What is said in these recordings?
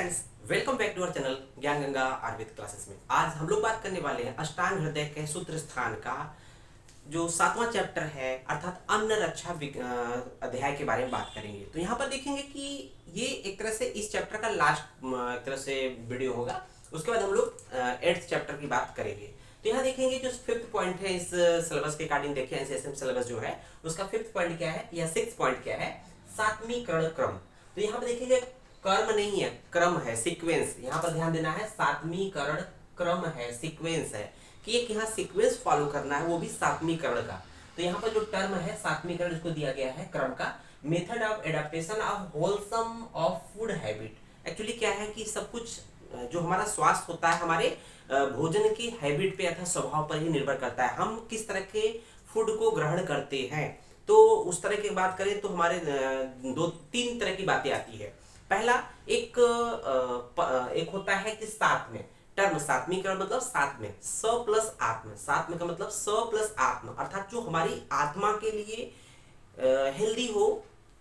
Friends, welcome back to our channel Gyan Ganga Ayurveda classes में। आज हम लोग बात करने वाले हैं अष्टांग हृदय के सूत्र स्थान का जो 7वां चैप्टर है अर्थात अन्न रक्षा अध्याय के बारे में बात करेंगे। तो यहाँ पर देखेंगे कि ये एक तरह से इस चैप्टर का लास्ट एक तरह से वीडियो होगा। उसके बाद हम लोग 8th चैप्टर की बात करेंगे। तो यहाँ देखेंगे जो 5th पॉइंट है इस सिलेबस के अकॉर्डिंग देखें, एनसीएसएम सिलेबस जो है उसका 5th पॉइंट क्या है या 6th पॉइंट क्या है, सातवीकरण क्रम। तो यहाँ पर देखेंगे कर्म नहीं है, क्रम है, सीक्वेंस। यहाँ पर ध्यान देना है, सातवीकरण क्रम है, सीक्वेंस है कि एक यहाँ सीक्वेंस फॉलो करना है, वो भी सातवीकरण का। तो यहाँ पर जो टर्म है सातवीकरण, इसको दिया गया है क्रम का। Method of adaptation of wholesome of food habit. Actually क्या है कि सब कुछ जो हमारा स्वास्थ्य होता है हमारे भोजन की हैबिट पे अथवा स्वभाव पर ही निर्भर करता है, हम किस तरह के फूड को ग्रहण करते हैं। तो उस तरह की बात करें तो हमारे दो तीन तरह की बातें आती है। पहला एक होता है कि साथ में टर्म, सात्मीकरण मतलब साथ में, स प्लस आत्म। साथ में का मतलब स प्लस आत्म, अर्थात जो हमारी आत्मा के लिए हेल्दी हो।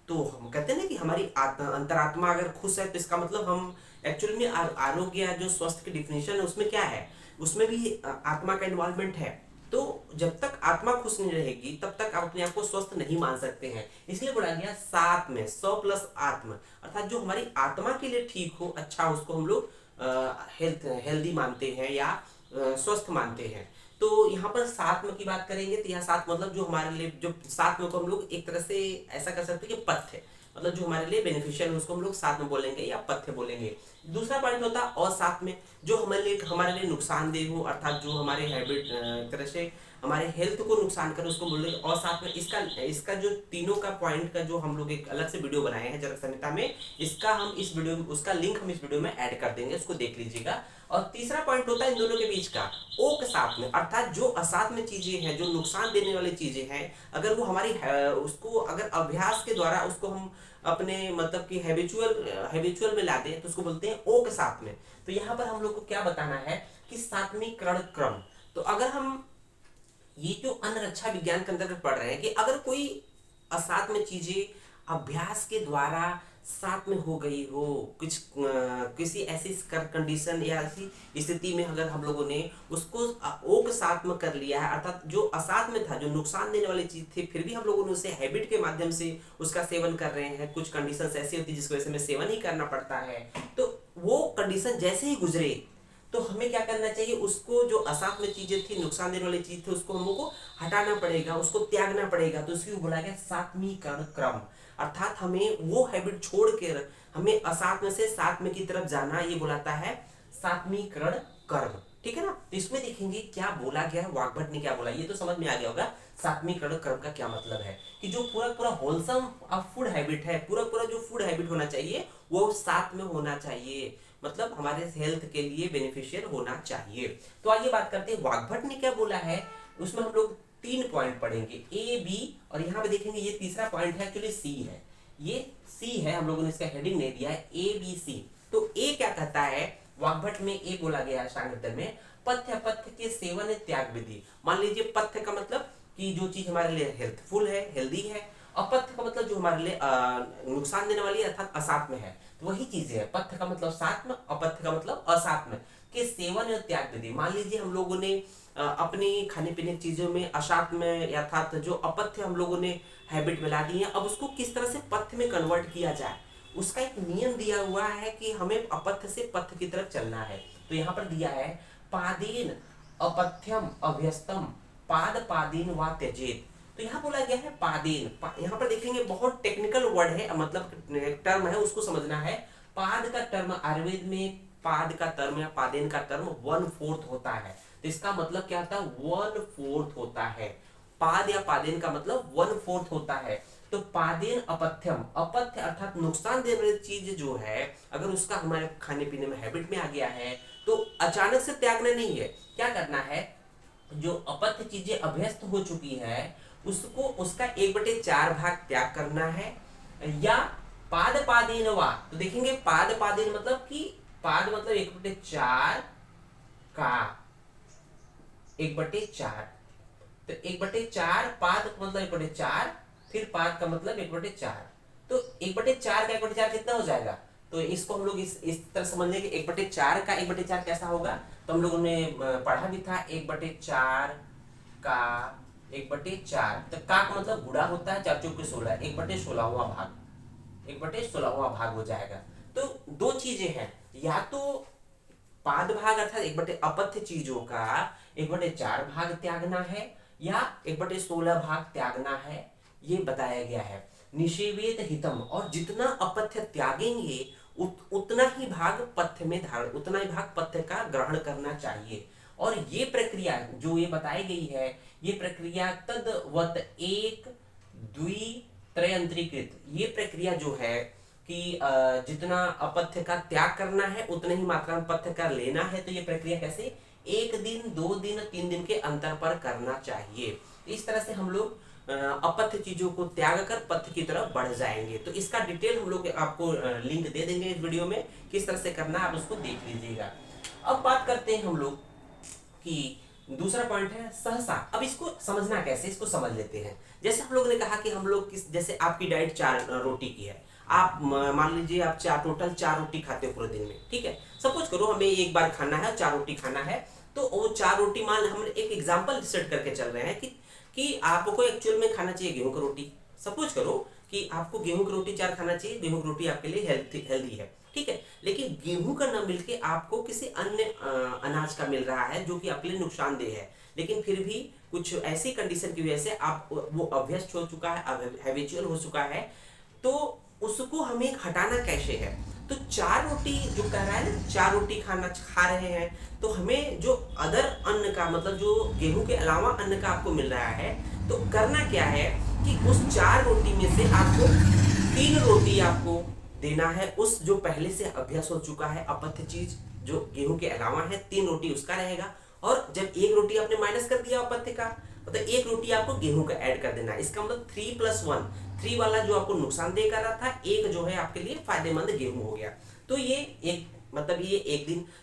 तो हम कहते हैं ना कि हमारी अंतरात्मा अगर खुश है तो इसका मतलब हम एक्चुअली में आरोग्य जो स्वस्थ की डिफिनेशन है उसमें क्या है, उसमें भी आत्मा का इन्वॉल्वमेंट है। तो जब तक आत्मा खुश नहीं रहेगी तब तक आप अपने आप को स्वस्थ नहीं मान सकते हैं। इसलिए बोला गया साथ में, स प्लस आत्म, अर्थात जो हमारी आत्मा के लिए ठीक हो, अच्छा, उसको हम लोग हेल्दी मानते हैं या स्वस्थ मानते हैं। तो यहाँ पर सात्म की बात करेंगे तो यहाँ सात मतलब जो हमारे लिए, जो सात्म को हम लोग एक तरह से ऐसा कर सकते हैं कि पथ्य, मतलब जो हमारे लिए बेनिफिशियल है उसको हम लोग साथ में बोलेंगे या पथ्य बोलेंगे। दूसरा पॉइंट होता है असाथ में, जो हमारे लिए नुकसानदेह हो, अर्थात जो हमारे हैबिट तरह से हमारे हेल्थ को नुकसान करे उसको बोल रहे। और साथ में इसका जो तीनों का पॉइंट का जो हम लोग एक अलग से वीडियो बनाए हैं चरक संहिता में, इसका हम इस वीडियो में, उसका लिंक हम इस वीडियो में ऐड कर देंगे, उसको देख लीजिएगा। और तीसरा पॉइंट होता है इन दोनों के बीच का ओ के साथ में, अर्थात जो असाथ में चीजें हैं, जो नुकसान देने वाली चीजें हैं, अगर वो हमारी उसको अगर अभ्यास के द्वारा उसको हम अपने मतलब कि हैबिचुअल में लाते हैं तो उसको बोलते हैं ओ के साथ में। तो यहाँ पर हम लोग को क्या बताना है कि सात्वीकरण क्रम। तो अगर हम ये जो अन्न रक्षा विज्ञान के अंतर्गत पढ़ रहे हैं कि अगर कोई असाथ में चीजें अभ्यास के द्वारा साथ में हो गई हो, कुछ किसी ऐसी कंडीशन या ऐसी स्थिति में अगर हम लोगों ने उसको ओ के साथ में कर लिया है, अर्थात जो असाथ में था, जो नुकसान देने वाली चीज थी, फिर भी हम लोगों ने उसे हैबिट के माध्यम से उसका सेवन कर रहे हैं। कुछ कंडीशन ऐसी होती है जिसकी वजह से हमें सेवन ही करना पड़ता है। तो वो कंडीशन जैसे ही गुजरे तो हमें क्या करना चाहिए, उसको जो असाथ में चीजें थी, नुकसान देने वाली चीज थी, उसको हमको हटाना पड़ेगा, उसको त्यागना पड़ेगा। तो इसको बोला गया सात्वीकरण क्रम, अर्थात हमें वो हैबिट छोड़ के हमें असाथ में से साथ में की तरफ जाना, ये बुलाता है सात्वीकरण कर्म। ठीक है ना। तो इसमें देखेंगे क्या बोला गया है, वाग्भट ने क्या बोला, ये तो समझ में आ गया होगा सात्वीकरण कर्म का क्या मतलब है। कि जो पूरा पूरा होलसम फूड हैबिट है, पूरा पूरा जो फूड हैबिट होना चाहिए वो साथ में होना चाहिए, मतलब हमारे हेल्थ के लिए बेनिफिशियल होना चाहिए। तो आइए बात करते हैं वाग्भट ने क्या बोला है। उसमें हम लोग 3 पॉइंट पढ़ेंगे, ए बी, और यहाँ पे देखेंगे ये तीसरा पॉइंट है, एक्चुअली सी है, ये सी है, हम लोगों ने इसका हेडिंग नहीं दिया है, ए बी सी। तो ए क्या कहता है, वाग्भट में ए बोला गया है में, पथ्य अपथ्य के सेवन त्याग विधि। मान लीजिए पथ्य का मतलब कि जो चीज हमारे लिए हेल्थफुल है, हेल्दी है। अपथ्य का मतलब जो हमारे लिए नुकसान देने वाली है, अर्थात असात्म है। तो वही चीज है, पथ्य का मतलब सात्म, अपथ्य का मतलब असात्म के सेवन और त्याग विधि। मान लीजिए हम लोगों ने अपनी खाने पीने की चीजों में असात्म अर्थात जो अपथ्य हम लोगों ने हैबिट में ला दी है, अब उसको किस तरह से पथ्य में कन्वर्ट किया जाए, उसका एक नियम दिया हुआ है कि हमें अपथ्य से पथ्य की तरफ चलना है। तो यहाँ पर दिया है पादीन अपथ्यम अभ्यस्तम पाद पादीन व त्यजेत। तो यहाँ बोला गया है पादेन, यहाँ पर देखेंगे बहुत टेक्निकल वर्ड है, मतलब टर्म है, उसको समझना है। पाद का टर्म आयुर्वेद में, पाद का टर्म या पादेन का टर्म 1/4 होता है। तो इसका मतलब क्या होता है, 1/4 होता है। पाद या पादेन का मतलब 1/4 होता है। तो पादेन अपथ्यम, अपथ्य अर्थात नुकसान देने वाली चीज जो है, अगर उसका हमारे खाने पीने में हैबिट में आ गया है तो अचानक से त्यागना नहीं है, क्या करना है, जो अपथ्य चीजें अभ्यस्त हो चुकी है उसको उसका 1/4 भाग त्याग करना है। या पाद पादीन वा, तो देखेंगे पाद पादीन मतलब कि पाद मतलब 1/4 का 1/4, तो 1/4 पाद मतलब 1/4, फिर पाद का मतलब 1/4। तो 1/4 का 1/4 कितना हो जाएगा, तो इसको हम लोग इस तरह समझ लें कि 1/4 का 1/4 कैसा होगा, तो हम लोगों ने पढ़ा भी था 1/4 का 1/4, तो का मतलब गुणा होता है 4 चौके 16, 1/16वां भाग, 1/16वां भाग हो जाएगा। तो दो चीजें हैं, या तो पाद भाग अर्थात 1/, अपथ्य चीजों का 1/4 भाग त्यागना है या 1/16 भाग त्यागना है, ये बताया गया है। निषेवेत हितम, और जितना अपथ्य त्यागेंगे उतना ही भाग पथ्य में धारण, उतना ही भाग पथ्य का ग्रहण करना चाहिए। और ये प्रक्रिया जो ये बताई गई है, ये प्रक्रिया तद्वत एक द्वि त्रयंत्रीकृत, ये प्रक्रिया जो है कि जितना अपथ्य का त्याग करना है उतने ही मात्रा में पथ्य का लेना है, तो ये प्रक्रिया कैसे 1 दिन 2 दिन 3 दिन के अंतर पर करना चाहिए। इस तरह से हम लोग अपथ्य चीजों को त्याग कर पथ्य की तरफ बढ़ जाएंगे। तो इसका डिटेल हम लोग आपको लिंक दे देंगे इस वीडियो में, किस तरह से करना है आप उसको देख लीजिएगा। अब बात करते हैं हम लोग कि दूसरा पॉइंट है सहसा। अब इसको समझना कैसे, इसको समझ लेते हैं। जैसे हम लोग ने कहा कि हम लोग किस, जैसे आपकी डाइट 4 रोटी की है, आप मान लीजिए आप टोटल 4 रोटी खाते हो पूरे दिन में, ठीक है। सपोज करो हमें एक बार खाना है, 4 रोटी खाना है, तो वो 4 रोटी, मान हम एक एग्जांपल सेट करके चल रहे हैं कि आपको एक्चुअल में खाना चाहिए गेहूं की रोटी। सपोज करो कि आपको गेहूं की रोटी 4 खाना चाहिए, गेहूं की रोटी आपके लिए हेल्दी है, ठीक है। लेकिन गेहूं का ना मिलके आपको किसी अन्य अनाज का मिल रहा है जो कि आपके लिए नुकसानदेह है, लेकिन फिर भी कुछ ऐसी कंडीशन की वजह से आप वो अभ्यस्त हो चुका है, हैबिचुअल हो चुका है, तो उसको हमें हटाना कैसे है। तो 4 रोटी जो कह रहा है ना, 4 रोटी खाना खा रहे हैं, तो हमें जो अदर अन्न का मतलब जो गेहूं के अलावा अन्न का आपको मिल रहा है, तो करना क्या है कि उस 4 रोटी में से आपको 3 रोटी आपको देना है उस जो पहले से अभ्यास हो चुका है अपथ्य चीज जो गेहूं के अलावा है, 3 रोटी उसका रहेगा। और जब 1 रोटी आपने माइनस कर दिया अपथ्य का, मतलब 1 रोटी आपको गेहूं का ऐड कर देना है। इसका मतलब 3+1, 3 वाला जो आपको नुकसानदेह कर रहा था, 1 जो है आपके लिए फायदेमंद गेहूं हो गया। तो ये एक मतलब ये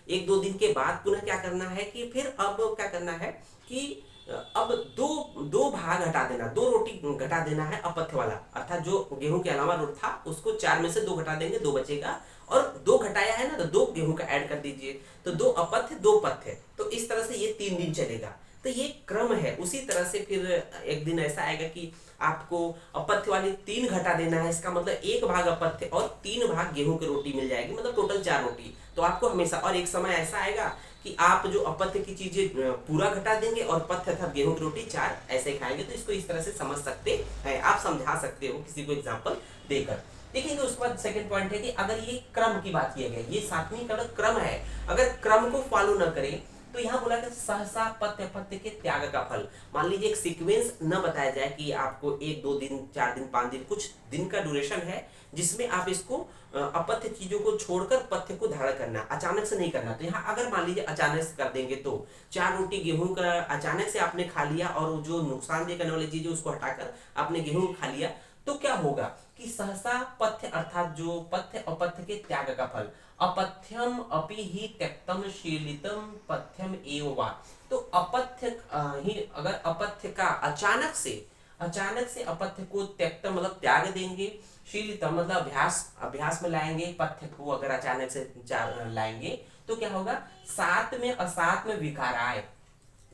1-2 दिन के बाद पुनः क्या करना है कि फिर अब क्या करना है कि अब दो भाग हटा देना, 2 रोटी घटा देना है अपथ्य वाला, अर्थात जो गेहूं के अलावा रोट था उसको 4 में से 2 घटा देंगे, 2 बचेगा। और 2 घटाया है ना, तो 2 गेहूं का ऐड कर दीजिए, तो 2 अपथ्य 2 पथ्य। तो इस तरह से ये 3 दिन चलेगा। तो ये क्रम है। उसी तरह से फिर एक दिन ऐसा आएगा कि आपको अपथ्य वाली 3 घटा देना है, इसका मतलब 1 भाग अपथ्य और 3 भाग गेहूं की रोटी मिल जाएगी, मतलब टोटल 4 रोटी। तो आपको हमेशा, और एक समय ऐसा आएगा कि आप जो अपथ्य की चीजें पूरा घटा देंगे और पथ्य अर्थात गेहूं की रोटी 4 ऐसे खाएंगे। तो इसको इस तरह से समझ सकते हैं, आप समझा सकते हो किसी को एग्जाम्पल देकर। देखेंगे उसके बाद सेकंड पॉइंट है कि अगर ये क्रम की बात किया गया, ये 7वीं का क्रम है, अगर क्रम को फॉलो न करें तो यहाँ बोला कि सहसा पथ्य पथ्य के त्याग का फल। मान लीजिए एक सीक्वेंस न बताया जाए कि आपको 1-2 दिन 4 दिन 5 दिन, कुछ दिन का ड्यूरेशन है जिसमें आप इसको अपथ्य चीजों को छोड़कर पथ्य को धारण करना, अचानक से नहीं करना। तो यहाँ अगर मान लीजिए अचानक से कर देंगे तो 4 रोटी गेहूं का अचानक से आपने खा लिया और जो नुकसानदेह करने वाली चीज उसको हटाकर आपने गेहूं खा लिया, तो क्या होगा कि सहसा पथ्य अर्थात जो पथ्य अपथ्य के त्याग का फल, अपथ्यम अपि ही त्यक्तम शीलितम पथ्यम एव वा। तो अपथ्य ही, अगर अपथ्य का अचानक से अपथ्य को त्यक्तम मतलब त्याग देंगे, शीलितम मतलब अभ्यास में लाएंगे, पथ्य को अगर अचानक से लाएंगे तो क्या होगा, साथ में असात में विकार आए।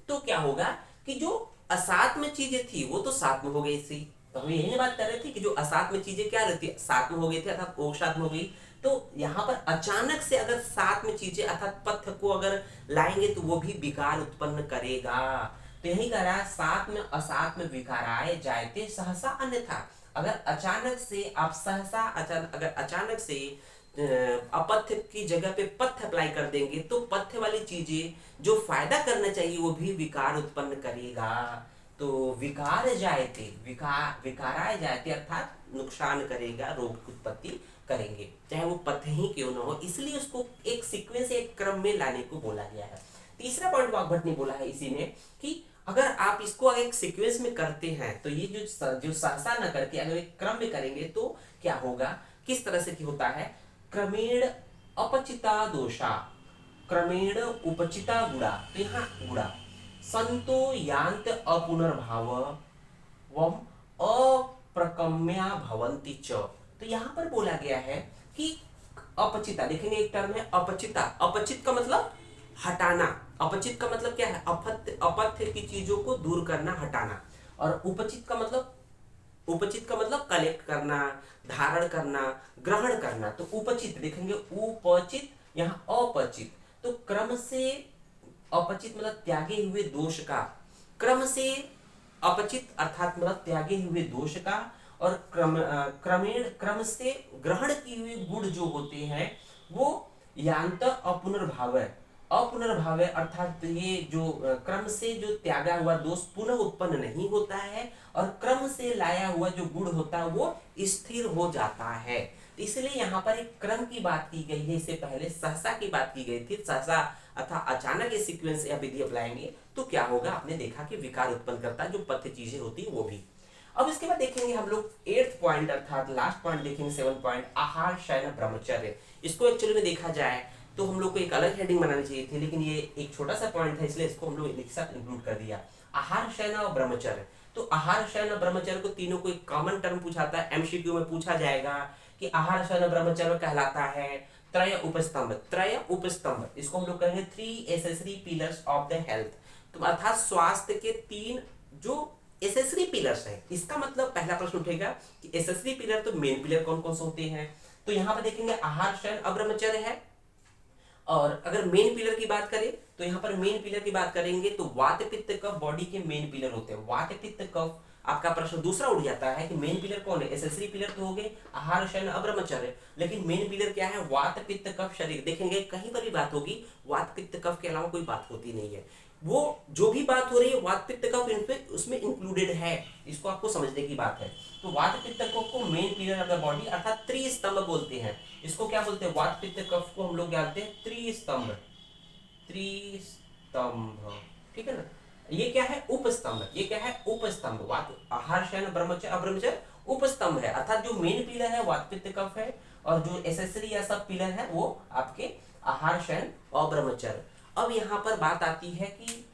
तो क्या होगा कि जो असात में चीजें थी वो तो साथ में हो गई थी, तो हम यही बात कर रहे थे कि जो असात में चीजें क्या रहती है, साथ में हो गई थी अर्थात वो साथ में हो गई। तो यहाँ पर अचानक से अगर साथ में चीजें अर्थात पथ्य को अगर लाएंगे तो वो भी विकार उत्पन्न करेगा। तो यही कह रहा है साथ में असात में विकार आए जायते सहसा अन्यथा। अगर अचानक से आप सहसा अगर अचानक से अपथ्य की जगह पे पथ्य अप्लाई कर देंगे तो पथ्य वाली चीजें जो फायदा करना चाहिए वो भी विकार उत्पन्न करेगा। तो विकाराय जायते अर्थात नुकसान करेगा, रोग की उत्पत्ति करेंगे, चाहे वो पथ्य ही क्यों ना हो। इसलिए उसको एक सीक्वेंस, एक क्रम में लाने को बोला गया है। तीसरा पॉइंट वाग्भट ने बोला है इसी में कि अगर आप इसको एक सीक्वेंस में करते हैं तो ये जो सहसा न करके अगर एक क्रम में करेंगे तो क्या होगा, किस तरह से होता है, क्रमेण अपचिता दोषा क्रमेण उपचिता गुणा। तो यहाँ गुणा संतो यान्त अपुनर्भाव वम अप्रकम्या भवन्ति च। तो यहाँ पर बोला गया है कि अपचिता, देखेंगे एक टर्म है अपचिता। अपचित का मतलब हटाना। अपचित का मतलब क्या है? अपथ्य की चीजों को दूर करना, हटाना। और उपचित का मतलब कलेक्ट करना, धारण करना, ग्रहण करना। तो उपचित देखेंगे उपचित, यहाँ अपचित। तो क्रम से अपचित मतलब त्यागे हुए दोष का, क्रम से अपचित अर्थात मतलब त्यागे हुए दोष का, और क्रमेण क्रम से ग्रहण किए हुए गुण जो होते हैं वो यांत अपुनर्भाव। अपुनर्भाव अर्थात ये जो क्रम से जो त्यागा हुआ दोष पुनः उत्पन्न नहीं होता है, और क्रम से लाया हुआ जो गुण होता है वो स्थिर हो जाता है। तो इसलिए यहाँ पर एक क्रम की बात की गई है, इससे पहले सहसा की बात की गई थी। सहसा अथा अचानक ये सीक्वेंस या विधि अपनाएंगे तो क्या होगा, आपने देखा कि विकार उत्पन्न करता है, जो पथ्य चीजें होती वो भी। अब इसके बाद देखेंगे हम लोग 8th पॉइंट अर्थात लास्ट पॉइंट देखेंगे 7th पॉइंट, आहार शयन ब्रह्मचर्य। इसको एक्चुअली में देखा जाए तो हम लोग को एक अलग हेडिंग बनानी चाहिए थी, लेकिन ये एक छोटा सा पॉइंट है इसलिए इसको हम लोग एक साथ इंक्लूड कर दिया। आहार शयन और ब्रह्मचर्य। तो आहार शयन और ब्रह्मचर्य को तीनों को एक कॉमन टर्म पूछाता है, एमसीक्यू में पूछा जाएगा कि आहार शयन ब्रह्मचर्य कहलाता है त्रय उपस्तंभ। त्रय उपस्तंभ इसको हम लोग कहेंगे 3 accessory pillars of the health. तो अर्थात स्वास्थ्य के 3 जो एसेसरी पिलर्स है। इसका मतलब पहला प्रश्न उठेगा कि एसेसरी पिलर तो मेन पिलर कौन कौन से होते हैं। तो यहाँ पर देखेंगे आहार शयन अब्रह्मचर्य है। और अगर मेन पिलर की बात करें तो यहाँ पर मेन पिलर की बात करेंगे तो वात पित्त कफ बॉडी के मेन पिलर होते हैं। वात पित्त कफ। आपका प्रश्न दूसरा उठ जाता है कि मेन पिलर कौन है। एसेसरी पिलर तो हो गए आहार शयन अब्रह्मचर्य, लेकिन मेन पिलर क्या है? वात पित्त कफ शरीर। देखेंगे कहीं पर भी बात होगी वात पित्त कफ के अलावा कोई बात होती नहीं है। वो जो भी बात हो रही है वात पित्त कफ इनफेक्ट उसमें इंक्लूडेड है, इसको आपको समझने की बात है। तो वात पित्त कफ को main pillar of the body अर्थात त्रिस्तंभ बोलते हैं। इसको क्या बोलते हैं? वात पित्त कफ को हम लोग जानते हैं त्रिस्तंभ। त्रिस्तंभ, ठीक है ना। ये क्या है? उपस्तंभ। ये क्या है? उपस्तंभ। वात आहार शयन ब्रह्मचर्य अब्रह्मचर्य उपस्तंभ है, अर्थात जो मेन पिलर है वात पित्त कफ है, और जो एसेसरी या सब पिलर है वो आपके आहार शयन और ब्रह्मचर्य। अब यहाँ पर बात आती है कि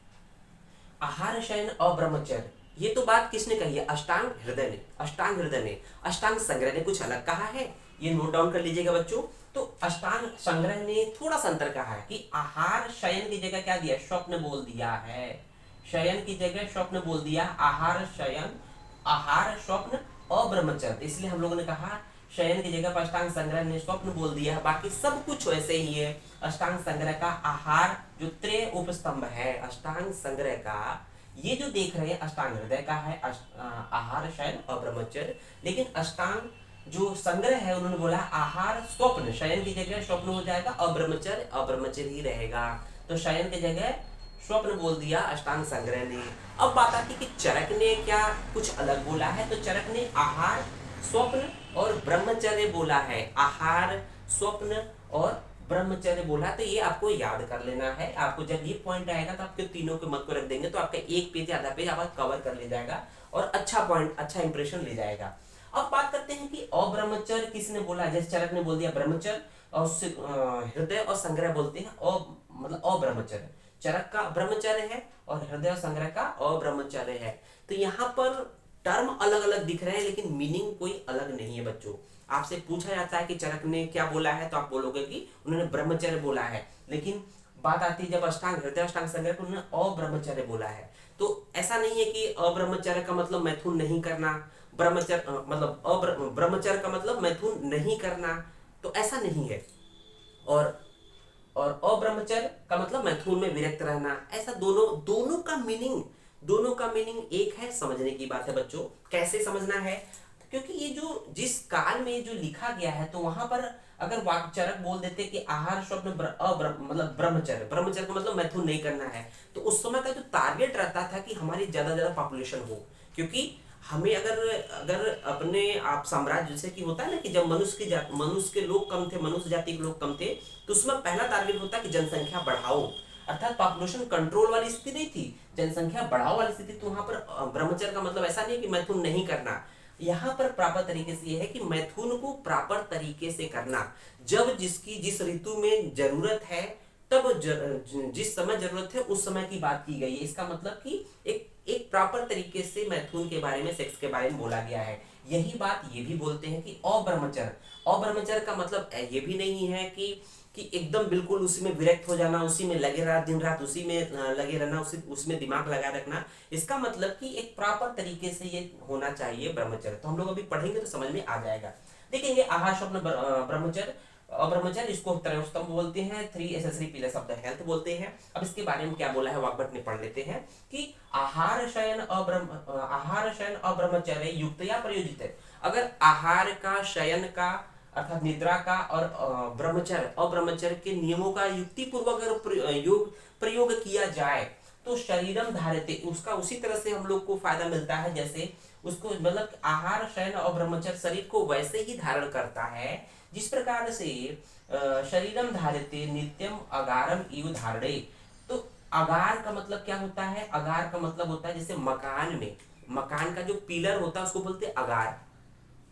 आहार शयन और ब्रह्मचर्य, ये तो बात किसने कही है? अष्टांग हृदय ने। अष्टांग हृदय ने, अष्टांग संग्रह ने कुछ अलग कहा है, ये नोट डाउन कर लीजिएगा बच्चों। तो अष्टांग संग्रह ने थोड़ा सा अंतर कहा है कि आहार शयन की जगह क्या दिया? स्वप्न बोल दिया है। शयन की जगह स्वप्न बोल दिया। आहार शयन, आहार स्वप्न अब्रह्मचर्य, इसलिए हम लोगों ने कहा शयन की जगह पर अष्टांग संग्रह ने स्वप्न बोल दिया है। बाकी सब कुछ वैसे ही है। अष्टांग संग्रह का आहार जो त्रय उपस्तंभ है, अष्टांग संग्रह का ये जो देख रहे हैं अष्टांग हृदय का है आहार शयन और ब्रह्मचर्य, लेकिन अष्टांग जो संग्रह है उन्होंने बोला आहार स्वप्न, शयन की जगह स्वप्न हो जाएगा, अब्रह्मचर्य अब्रह्मचर्य ही रहेगा। तो शयन की जगह स्वप्न बोल दिया अष्टांग संग्रह ने। अब बात आती कि चरक ने क्या कुछ अलग बोला है। तो चरक ने आहार स्वप्न और ब्रह्मचर्य बोला है। आहार स्वप्न और ब्रह्मचर्य बोला, तो ये आपको याद कर लेना है। आपको जब ये पॉइंट आएगा तो आपके तीनों के मत को रख देंगे तो आपका एक पेज आधा पेज आपका कवर कर ले जाएगा और अच्छा पॉइंट अच्छा इंप्रेशन ले जाएगा। अब बात करते हैं कि अब्रह्मचर्य किसने बोला। जैसे चरक ने बोल दिया ब्रह्मचर्य, और हृदय और संग्रह बोलते हैं मतलब अब्रह्मचर्य। चरक का ब्रह्मचर्य है और हृदय और संग्रह का अब्रह्मचर्य है। तो यहाँ पर टर्म अलग अलग दिख रहे हैं लेकिन मीनिंग कोई अलग नहीं है बच्चों। आपसे पूछा जाता है कि चरक ने क्या बोला है तो आप बोलोगे कि उन्होंने ब्रह्मचर्य बोला है, लेकिन बात आती है जब अष्टांग हृदय अष्टांग संग्रह को उन्होंने अब्रह्मचर्य बोला है। तो ऐसा नहीं है कि अब्रह्मचर्य का मतलब मैथुन नहीं करना, ब्रह्मचर्य मतलब ब्रह्मचर्य का मतलब मैथुन नहीं करना, तो ऐसा नहीं है। और अब्रह्मचर्य का मतलब मैथुन में विरक्त रहना, ऐसा दोनों का मीनिंग एक है। समझने की बात है बच्चों, कैसे समझना है, क्योंकि ये जो जिस काल में जो लिखा गया है तो वहां पर अगर वाक्चरक बोल देते कि आहार स्वप्न मतलब ब्रह्मचर्य का मतलब मैथुन नहीं करना है, तो उस समय का जो टारगेट रहता था कि हमारी ज्यादा पॉपुलेशन हो। क्योंकि हमें अगर अपने आप साम्राज्य जैसे कि होता है ना कि जब मनुष्य के लोग कम थे, मनुष्य जाति के लोग कम थे, तो उसमें पहला टारगेट होता है कि जनसंख्या बढ़ाओ, अर्थात पॉपुलेशन कंट्रोल वाली स्थिति नहीं थी, जनसंख्या बढ़ाओ वाली स्थिति। तो वहां पर ब्रह्मचर्य का मतलब ऐसा नहीं कि मैथुन नहीं करना, यहाँ पर प्रॉपर तरीके से यह है कि मैथुन को प्रॉपर तरीके से करना। जब जिस ऋतु में जरूरत है तब जिस समय जरूरत है उस समय की बात की गई है। इसका मतलब कि एक प्रॉपर तरीके से मैथुन के बारे में, सेक्स के बारे में बोला गया है। यही बात ये भी बोलते हैं कि अब्रह्मचर्य, अब्रह्मचर्य का मतलब ये भी नहीं है कि एकदम बिल्कुल उसी में विरक्त हो जाना, उसी में लगे रहना, दिन रात उसी में लगे रहना, उसी उसमें दिमाग लगा रखना। इसका मतलब कि एक प्रॉपर तरीके से ये होना चाहिए ब्रह्मचर्य। तो हम लोग अभी पढ़ेंगे तो समझ में आ जाएगा। देखेंगे आहार, स्वप्न, ब्रह्मचर्य, अब्रह्मचर्य, इसको त्रयोस्तंभ बोलते हैं, 3 accessory pillars of the health बोलते हैं। अब इसके बारे में क्या बोला है वाग्भट ने पढ़ लेते हैं कि आहार शयन अब्रह्मचर्य युक्तया प्रयोजित है। अगर आहार का, शयन का अर्थात निद्रा का और ब्रह्मचर्य, अब्रह्मचर्य के नियमों का युक्ति पूर्वक अगर प्रयोग किया जाए तो शरीरम धारते, उसका उसी तरह से हम लोग को फायदा मिलता है जैसे उसको, मतलब आहार, शयन और ब्रह्मचर्य शरीर को वैसे ही धारण करता है जिस प्रकार से शरीरम धारते नित्यम अगारम इव धारणे। तो अगार का मतलब क्या होता है? अगार का मतलब होता है जैसे मकान में, मकान का जो पिलर होता है उसको बोलते हैं अगार।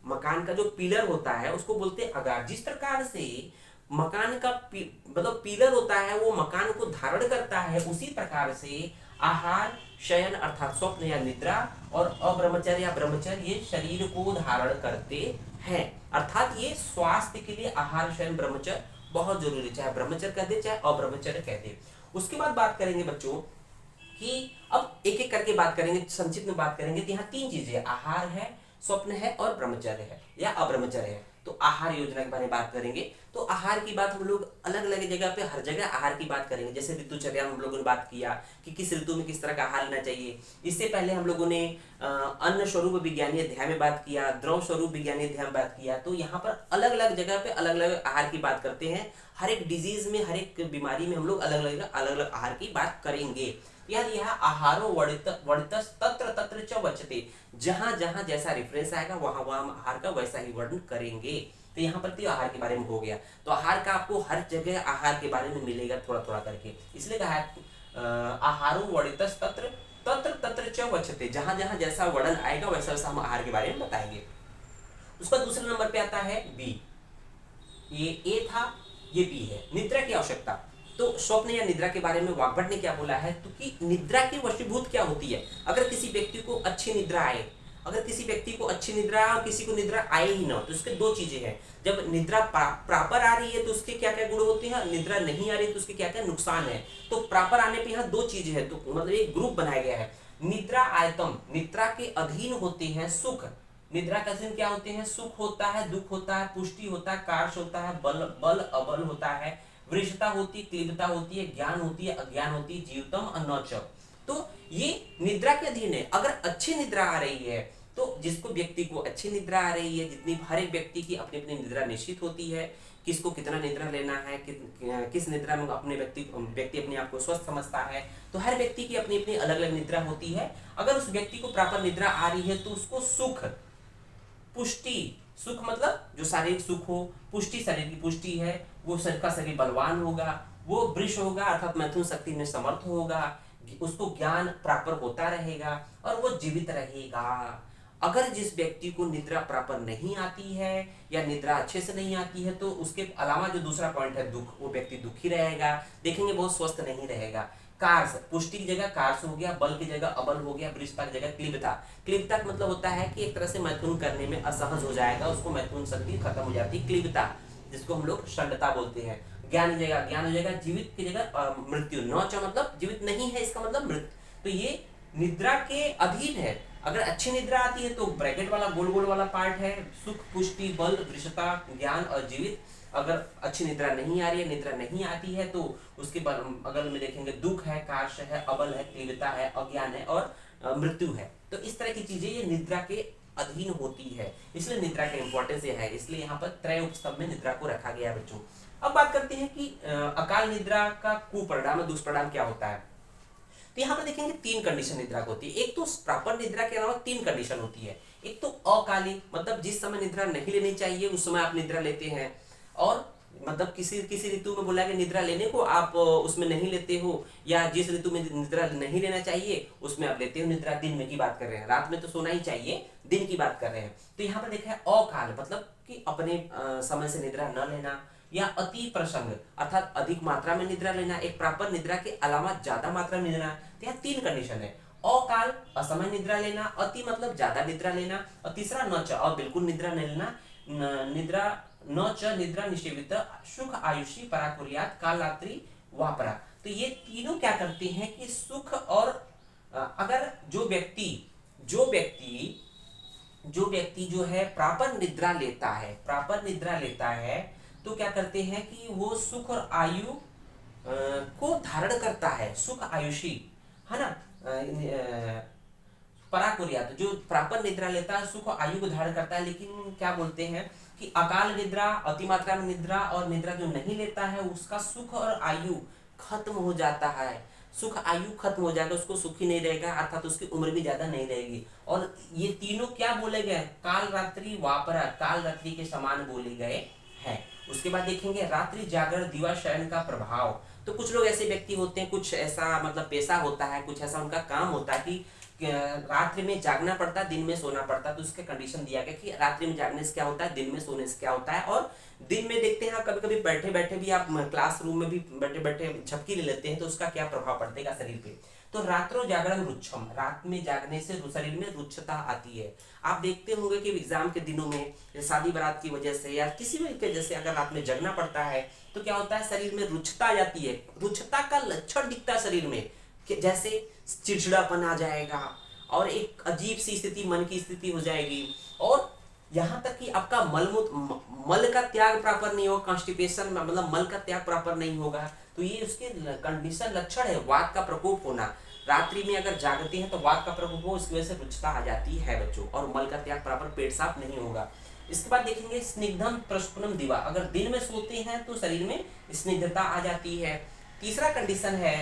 मकान का जो पिलर होता है उसको बोलते हैं अगार। जिस प्रकार से मकान का मतलब पिलर होता है वो मकान को धारण करता है, उसी प्रकार से आहार, शयन अर्थात स्वप्न या निद्रा और अब्रह्मचर्य या ब्रह्मचर्य ये शरीर को धारण करते हैं। अर्थात ये स्वास्थ्य के लिए आहार, शयन, ब्रह्मचर्य बहुत जरूरी, चाहे ब्रह्मचर्य कह दे चाहे अब्रह्मचर्य कह दे। उसके बाद बात करेंगे बच्चों कि अब एक एक करके बात करेंगे, संक्षिप्त में बात करेंगे। तो यहाँ 3 चीजें, आहार है, स्वप्न है और ब्रह्मचर्य है या अब्रह्मचर्य है। तो आहार योजना के बारे में बात करेंगे। तो आहार की बात हम लोग अलग अलग जगह पे, हर जगह आहार की बात करेंगे। जैसे ऋतुचर्या में हम लोगों ने बात किया कि किस ऋतु में किस तरह का आहार लेना चाहिए। इससे पहले हम लोगों ने अन्न स्वरूप विज्ञानी अध्याय में बात किया, द्रव स्वरूप विज्ञानी अध्याय में बात किया। तो यहाँ पर अलग अलग जगह पे अलग अलग आहार की बात करते हैं। हर एक डिजीज में, हर एक बीमारी में हम लोग अलग अलग आहार की बात करेंगे। याद यह आहारो वर्णितस् तत्र तत्र च वचते, जहां जहां जैसा रेफरेंस आएगा वहां वहां हम आहार का वैसा ही वर्णन करेंगे। तो यहाँ पर तो आहार के बारे में हो गया। तो आहार का आपको हर जगह आहार के बारे में मिलेगा थोड़ा थोड़ा करके, इसलिए कहा है आहारो वर्णितस् तत्र तत्र तत्र च वचते, जहां जहां जैसा वर्णन आएगा वैसा वैसा हम आहार के बारे में बताएंगे। उसका दूसरे नंबर पे आता है बी। ये ए था, ये बी है, निद्रा की आवश्यकता। तो स्वप्न या निद्रा के बारे में वाग्भट ने क्या बोला है तो कि निद्रा की वशीभूत क्या होती है। अगर किसी व्यक्ति को अच्छी निद्रा आए, अगर किसी व्यक्ति को अच्छी निद्रा और किसी को निद्रा आए ही ना, तो इसके 2 चीजें हैं। जब निद्रा प्रॉपर आ रही है तो उसके क्या क्या गुण होते हैं, निद्रा नहीं आ रही तो उसके क्या क्या नुकसान है। तो प्रॉपर आने पे यहाँ 2 चीजें हैं, तो मतलब एक ग्रुप बनाया गया है। निद्रा आयतम, निद्रा के अधीन होते हैं सुख, निद्रा का अधीन क्या होते हैं, सुख होता है, दुख होता है, पुष्टि होता है, कार्श होता है, बल अबल होता है, वृषता होती है, क्लीबता होती है, ज्ञान होती है, अज्ञान होती है, जीवतम अनौचव। तो ये निद्रा के अधीन है। अगर अच्छी निद्रा आ रही है तो जिसको व्यक्ति को अच्छी निद्रा आ रही है, जितनी हर एक व्यक्ति की अपनी अपनी निद्रा निश्चित होती है, किसको कितना निद्रा लेना है, किस निद्रा में अपने व्यक्ति अपने आप को स्वस्थ समझता है। तो हर व्यक्ति की अपनी अपनी अलग अलग निद्रा होती है। अगर उस व्यक्ति को प्रॉपर निद्रा आ रही है तो उसको सुख, पुष्टि, सुख मतलब जो शारीरिक सुख हो, पुष्टि शरीर की पुष्टि है, वो शरीर का शरीर बलवान होगा, वो वृष होगा अर्थात मैथुन शक्ति में समर्थ होगा, उसको ज्ञान प्रॉपर होता रहेगा और वो जीवित रहेगा। अगर जिस व्यक्ति को निद्रा प्रॉपर नहीं आती है या निद्रा अच्छे से नहीं आती है तो उसके अलावा जो दूसरा पॉइंट है दुख, वो व्यक्ति दुखी रहेगा, देखेंगे बहुत स्वस्थ नहीं रहेगा। कार्स, पुष्टि की जगह कार्स हो गया, बल की जगह अबल हो गया, वृषता की जगह क्लिबता। क्लिबता का मतलब होता है कि एक तरह से मैथुन करने में असहज हो जाएगा, उसको मैथुन शक्ति खत्म हो जाती है, क्लिबता, जिसको हम लोग षंडता बोलते हैं। ज्ञान की जगह ज्ञान हो जाएगा, जीवित की जगह मृत्यु, नौच मतलब जीवित नहीं है, इसका मतलब मृत। तो ये निद्रा के अधीन है। अगर अच्छी निद्रा आती है तो ब्रैकेट वाला गोल गोल वाला पार्ट है सुख, पुष्टि, बल, वृषता, ज्ञान और जीवित। अगर अच्छी निद्रा नहीं आ रही है, निद्रा नहीं आती है तो उसके अगल में देखेंगे दुख है, कार्श है, अबल है, क्लिबता है, अज्ञान है और मृत्यु है। तो इस तरह की चीजें ये निद्रा के अधीन होती है, इसलिए निद्रा का इंपॉर्टेंस ये है, इसलिए यहाँ पर त्रय उपस्तंभ में निद्रा को रखा गया है बच्चों। अब बात करते हैं कि अकाल निद्रा का कुपरिणाम दुष्परिणाम क्या होता है। तो यहाँ पर देखेंगे 3 कंडीशन निद्रा को होती है। एक तो प्रॉपर निद्रा के अलावा 3 कंडीशन होती है। एक तो अकाली, मतलब जिस समय निद्रा नहीं लेनी चाहिए उस समय आप निद्रा लेते हैं, और मतलब किसी किसी ऋतु में बोला गया निद्रा लेने को, आप उसमें नहीं लेते हो, या जिस ऋतु में निद्रा नहीं लेना चाहिए उसमें आप लेते हो निद्रा। दिन में की बात कर रहे हैं, रात में तो सोना ही चाहिए, दिन की बात कर रहे हैं। तो यहाँ पर देखा है अकाल, मतलब कि अपने समय से निद्रा न लेना, या अति प्रसंग अर्थात अधिक मात्रा में निद्रा लेना, एक प्रॉपर निद्रा के अलावा ज्यादा मात्रा में लेना। तो यहाँ 3 कंडीशन है, अकाल असमय निद्रा लेना, अति मतलब ज्यादा निद्रा लेना, और तीसरा न च बिल्कुल निद्रा नहीं लेना, निद्रा न च निद्रा निषेवित सुख आयुषी पराकुर्यात काल रात्रि वापरा। तो ये तीनों क्या करते हैं कि सुख और अगर जो व्यक्ति जो है प्रॉपर निद्रा लेता है तो क्या करते हैं कि वो सुख और आयु को धारण करता है, सुख आयुषी, है ना। पराकुर्यात जो प्रॉपर निद्रा लेता है सुख और आयु को धारण करता है, लेकिन क्या बोलते हैं कि अकाल निद्रा, अतिमात्रा में निद्रा और निद्रा जो नहीं लेता है उसका सुख और आयु खत्म हो जाता है, सुख आयु खत्म हो जाएगा, उसको सुख ही नहीं रहेगा, अर्थात उसकी उम्र भी ज्यादा नहीं रहेगी। और ये तीनों क्या बोले गए, काल रात्रि वापरा, काल रात्रि के समान बोले गए हैं। उसके बाद देखेंगे रात्रि जागरण दिवा शयन का प्रभाव। तो कुछ लोग ऐसे व्यक्ति होते हैं, कुछ ऐसा मतलब पेशा होता है, कुछ ऐसा उनका काम होता है कि रात्रि में जागना पड़ता है, दिन में सोना पड़ता है। तो उसके कंडीशन दिया गया कि रात्रि में जागने से क्या होता है, दिन में सोने से क्या होता है। और दिन में देखते हैं कभी कभी बैठे बैठे भी आप क्लासरूम में भी बैठे बैठे झपकी ले लेते हैं, तो उसका क्या प्रभाव पड़ेगा शरीर पे। तो रात्रो जागरण रुच्छम, रात में जागने से शरीर में रुच्छता आती है। आप देखते होंगे कि एग्जाम के दिनों में शादी बारात की वजह से या किसी भी वजह से अगर रात में जगना पड़ता है तो क्या होता है, शरीर में रुच्छता आ जाती है। रुच्छता का लक्षण दिखता है शरीर में कि जैसे चिड़चिड़ापन आ जाएगा और एक अजीब सी स्थिति, मन की स्थिति हो जाएगी, और यहाँ तक कि आपका मल का त्याग प्रॉपर नहीं होगा, कॉन्स्टिपेशन मतलब मल का त्याग प्रॉपर नहीं होगा। तो ये उसके कंडीशन लक्षण है, वात का प्रकोप होना। रात्रि में अगर जागते हैं तो वात का प्रकोप हो, इसकी वजह से रुच्छता आ जाती है बच्चों, और मल का त्याग प्रॉपर, पेट साफ नहीं होगा। इसके बाद देखेंगे स्निग्धम प्रस्फुटम दिवा, अगर दिन में सोते हैं तो शरीर में स्निग्धता आ जाती है। तीसरा कंडीशन है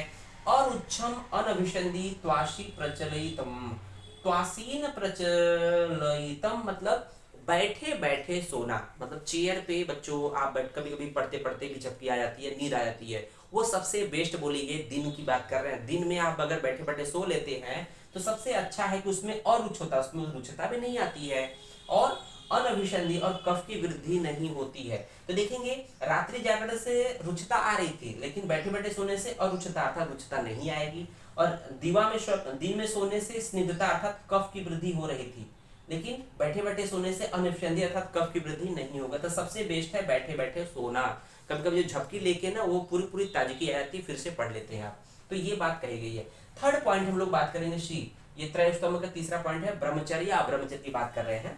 अरुच्छम अनभिसंधि त्वासी प्रचलितम, त्वासीन प्रचलितम मतलब बैठे बैठे सोना, मतलब चेयर पे बच्चों आप बैठ, कभी कभी पढ़ते पढ़ते भी झपकी आ जाती है, नींद आ जाती है, वो सबसे बेस्ट बोली गई। दिन की बात कर रहे हैं, दिन में आप अगर बैठे बैठे सो लेते हैं तो सबसे अच्छा है कि उसमें अरुच्छता, उसमें रुच्छता भी नहीं आती है, और अनभिसंधि और कफ की वृद्धि नहीं होती है। तो देखेंगे रात्रि जागरण से रुचिता आ रही थी, लेकिन बैठे बैठे सोने से अरुचिता अर्थात रुचिता नहीं आएगी, और दिन में सोने से स्निग्धता अर्थात कफ की वृद्धि हो रही थी, लेकिन बैठे बैठे सोने से अनभिसंधि अर्थात कफ की वृद्धि नहीं होगा। तो सबसे बेस्ट है बैठे बैठे सोना। कभी कभी जो झपकी लेके ना वो पूरी पूरी ताजगी आ जाती है, फिर से पढ़ लेते हैं आप। तो ये बात कही गई है। थर्ड पॉइंट हम लोग बात करेंगे शी, ये त्रयस्तंभ का तीसरा पॉइंट है, ब्रह्मचर्य या अब्रह्मचर्य की बात कर रहे हैं।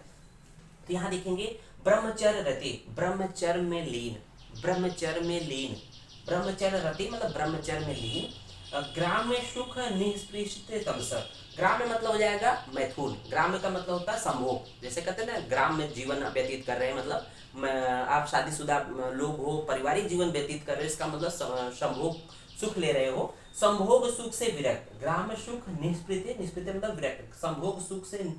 तो यहाँ देखेंगे ब्रह्मचर्य रति, ब्रह्मचर्य में लीन, ब्रह्मचर्य में लीन, ब्रह्मचर्य रति मतलब ब्रह्मचर्य में लीन, ग्राम में सुख निष्पृष्ट तमस, ग्राम में मतलब हो जाएगा मैथुन, ग्राम का मतलब होता है संभोग, जैसे कहते हैं ना ग्राम में जीवन व्यतीत कर रहे हैं, मतलब आप शादीशुदा लोग हो, पारिवारिक जीवन व्यतीत कर रहे हो, इसका मतलब संभोग सुख ले रहे हो, संभोग सुख से विरक्त, ग्राम सुख निष्पृत, निष्पृत मतलब विरक्त, संभोग सुख से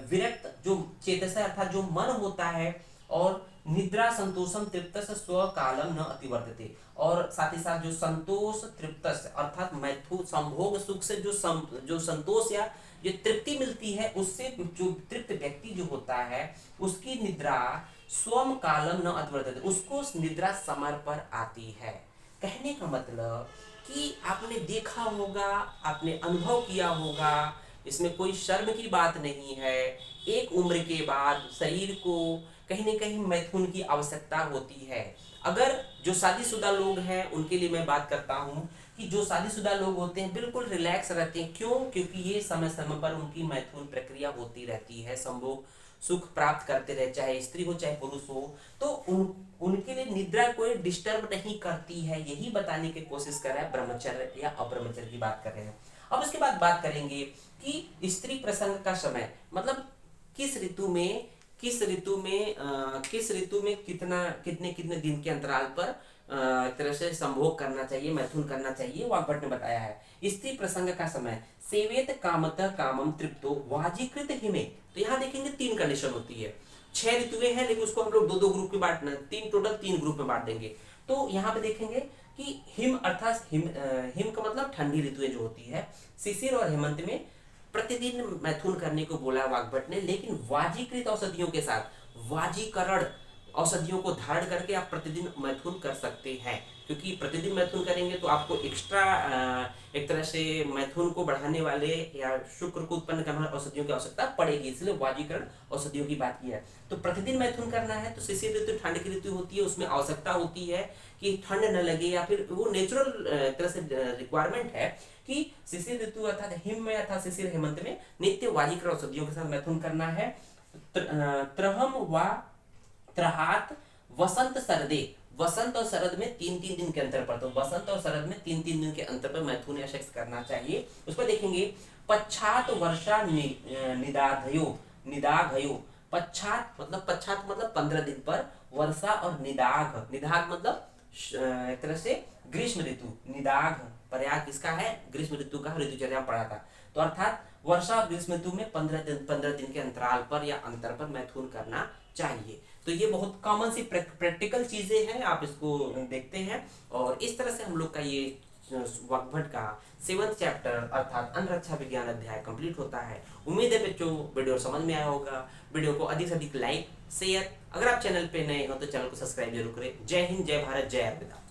विरक्त जो चेतस अर्थात जो मन होता है, और निद्रा संतोषम तृप्तस स्व कालम न अतिवर्तते, और साथ ही साथ जो संतोष तृप्तस अर्थात मैथुन संभोग सुख से जो संतोष या जो तृप्ति मिलती है, उससे जो तृप्त व्यक्ति जो होता है उसकी निद्रा स्वम कालम न अतिवर्तते, उसको निद्रा समय पर आती है। कहने का मतलब कि आपने देखा होगा, आपने अनुभव किया होगा, इसमें कोई शर्म की बात नहीं है। एक उम्र के बाद शरीर को कहीं न कहीं मैथुन की आवश्यकता होती है। अगर जो शादीशुदा लोग हैं उनके लिए मैं बात करता हूँ कि जो शादीशुदा लोग होते हैं बिल्कुल रिलैक्स रहते हैं, क्यों? क्योंकि ये समय समय पर उनकी मैथुन प्रक्रिया होती रहती है, संभोग सुख प्राप्त करते रहे, चाहे स्त्री हो चाहे पुरुष हो, तो उनके लिए निद्रा कोई डिस्टर्ब नहीं करती है। यही बताने की कोशिश कर रहा है, ब्रह्मचर्य या अब्रह्मचर्य की बात कर रहे हैं। अब उसके बाद बात करेंगे कि स्त्री प्रसंग का समय, मतलब किस ऋतु में कितने कितने दिन के अंतराल पर एक तरह से संभोग करना चाहिए, मैथुन करना चाहिए, वाग्भट ने बताया है। स्त्री प्रसंग का समय सेवेत कामतः कामम तृप्तो वाजीकृत हिमे। तो यहाँ देखेंगे 3 कंडीशन होती है। 6 ऋतुएं हैं, लेकिन उसको हम लोग 2-2 ग्रुप में बांटना, टोटल 3 ग्रुप में बांट देंगे। तो यहाँ पे देखेंगे कि हिम अर्थात हिम का मतलब ठंडी ऋतुएं जो होती है, शिशिर और हेमंत में प्रतिदिन मैथुन करने को बोला वाग्भट ने, लेकिन वाजीकृत औषधियों के साथ, वाजीकरण औषधियों को धारण करके आप प्रतिदिन मैथुन कर सकते हैं, क्योंकि प्रतिदिन मैथुन करेंगे तो आपको एक्स्ट्रा एक तरह से मैथुन को बढ़ाने वाले या शुक्र को उत्पन्न करने वाले औषधियों की आवश्यकता पड़ेगी, इसलिए वाजीकरण औषधियों की बात की है। तो प्रतिदिन मैथुन करना है। तो शिशिर ऋतु ठंड की ऋतु होती है, उसमें आवश्यकता होती है कि ठंड न लगे, या फिर वो नेचुरल तरह से रिक्वायरमेंट है कि शिशिर ऋतु अर्थात हिम में अर्थात शिशिर हेमंत में नित्य वाजीकरण औषधियों के साथ मैथुन करना है। त्रहम व त्रहात वसंत शरदे, वसंत और शरद में 3-3 दिन के अंतर पर, तो वसंत और शरद में 3-3 दिन के अंतर पर मैथुन या सेक्स करना चाहिए। उस पर देखेंगे पश्चात वर्षा निदाघयो, निदाघयो, पश्चात मतलब 15 दिन पर, वर्षा और निदाघ, निदाघ मतलब एक तरह से ग्रीष्म ऋतु, निदाघ पर्याय किसका है, ग्रीष्म ऋतु का, ऋतुचर्या पढ़ा था। तो अर्थात वर्षा और ग्रीष्म ऋतु में 15 दिन के अंतराल पर या अंतर पर मैथुन करना चाहिए। तो ये बहुत कॉमन सी प्रैक्टिकल चीजें हैं, आप इसको देखते हैं। और इस तरह से हम लोग का ये वाग्भट का 7th चैप्टर अर्थात अन्न रक्षा विज्ञान अध्याय कंप्लीट होता है। उम्मीद है बच्चों वीडियो समझ में आया होगा। वीडियो को अधिक से अधिक लाइक शेयर, अगर आप चैनल पे नए हो तो चैनल को सब्सक्राइब जरूर करें। जय हिंद, जय भारत, जय अर्पिता।